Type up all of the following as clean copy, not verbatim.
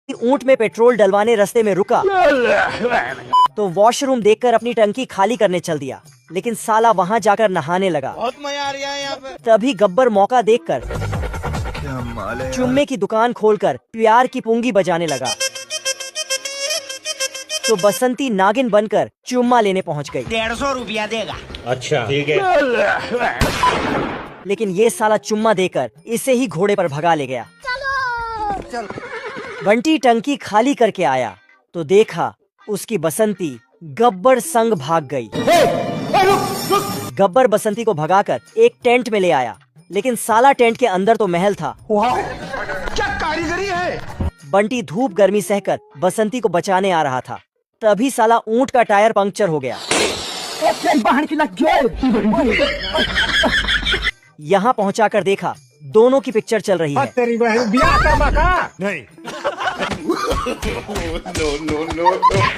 ऊंट में पेट्रोल डलवाने रास्ते में रुका तो वॉशरूम देखकर अपनी टंकी खाली करने चल दिया, लेकिन साला वहां जाकर नहाने लगा। बहुत मजा आ रहा है यहाँ पे। तभी गब्बर मौका देखकर चुम्मे की दुकान खोलकर प्यार की पुंगी बजाने लगा तो बसंती नागिन बनकर चुम्मा लेने पहुंच गई। 150 रुपया देगा। अच्छा ठीक है। लेकिन ये साला चुम्मा देकर इसे ही घोड़े पर भगा ले गया। बंटी टंकी खाली करके आया तो देखा उसकी बसंती गब्बर संग भाग गई। गब्बर बसंती को भगाकर एक टेंट में ले आया, लेकिन साला टेंट के अंदर तो महल था। क्या कारीगरी है। बंटी धूप गर्मी सहकर बसंती को बचाने आ रहा था, तभी साला ऊंट का टायर पंक्चर हो गया। यहाँ पहुँचाकर देखा दोनों की पिक्चर चल रही है। तेरी बहन ब्याह करवा का? नहीं।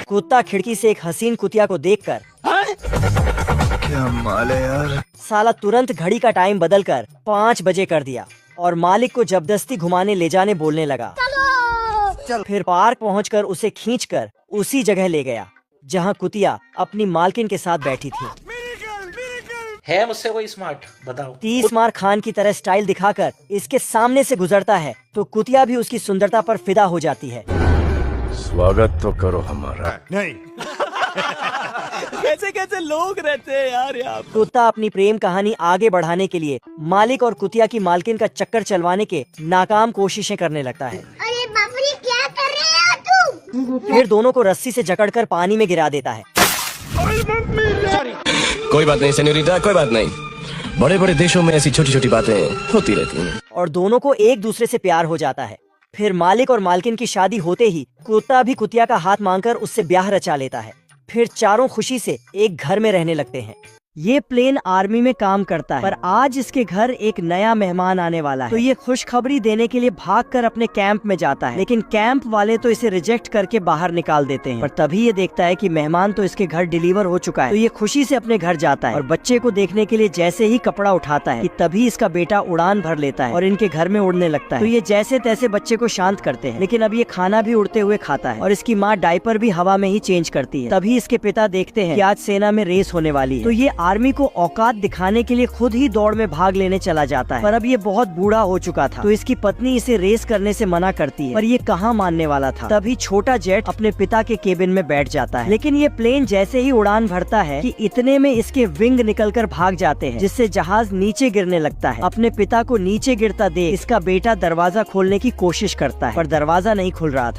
कुत्ता खिड़की से एक हसीन कुतिया को देखकर क्या माल है यार। साला तुरंत घड़ी का टाइम बदलकर 5 बजे कर दिया और मालिक को जबरदस्ती घुमाने ले जाने बोलने लगा। फिर पार्क पहुंचकर उसे खींचकर उसी जगह ले गया जहां कुतिया अपनी मालकिन के साथ बैठी थी। है मुझसे कोई स्मार्ट बताओ। 30 मार खान की तरह स्टाइल दिखाकर इसके सामने से गुजरता है तो कुतिया भी उसकी सुंदरता पर फिदा हो जाती है। स्वागत तो करो हमारा। नहीं। कैसे कैसे लोग रहते हैं यार यहाँ। कुत्ता अपनी प्रेम कहानी आगे बढ़ाने के लिए मालिक और कुतिया की मालकिन का चक्कर चलवाने के नाकाम कोशिशें करने लगता है। अरे बाप रे, क्या कर रहे हो तुम? फिर दोनों को रस्सी से जकड़कर पानी में गिरा देता है। कोई बात नहीं सेन्योरिटा, कोई बात नहीं। बड़े बड़े देशों में ऐसी छोटी छोटी बातें होती रहती हैं। और दोनों को एक दूसरे से प्यार हो जाता है। फिर मालिक और मालकिन की शादी होते ही कुत्ता भी कुतिया का हाथ मांगकर उससे ब्याह रचा लेता है। फिर चारों खुशी से एक घर में रहने लगते हैं। ये प्लेन आर्मी में काम करता है, पर आज इसके घर एक नया मेहमान आने वाला है तो ये खुशखबरी देने के लिए भागकर अपने कैंप में जाता है, लेकिन कैंप वाले तो इसे रिजेक्ट करके बाहर निकाल देते हैं। पर तभी ये देखता है कि मेहमान तो इसके घर डिलीवर हो चुका है तो ये खुशी से अपने घर जाता है और बच्चे को देखने के लिए जैसे ही कपड़ा उठाता है कि तभी इसका बेटा उड़ान भर लेता है और इनके घर में उड़ने लगता है। तो ये जैसे तैसे बच्चे को शांत करते हैं, लेकिन अब ये खाना भी उड़ते हुए खाता है और इसकी माँ डायपर भी हवा में ही चेंज करती है। तभी इसके पिता देखते हैं कि आज सेना में रेस होने वाली है तो ये आर्मी को औकात दिखाने के लिए खुद ही दौड़ में भाग लेने चला जाता है। पर अब ये बहुत बूढ़ा हो चुका था तो इसकी पत्नी इसे रेस करने से मना करती है, पर ये कहाँ मानने वाला था। तभी छोटा जेट अपने पिता के केबिन में बैठ जाता है, लेकिन ये प्लेन जैसे ही उड़ान भरता है कि इतने में इसके विंग निकलकर भाग जाते हैं, जिससे जहाज नीचे गिरने लगता है। अपने पिता को नीचे गिरता देख इसका बेटा दरवाजा खोलने की कोशिश करता है, पर दरवाजा नहीं खुल रहा था।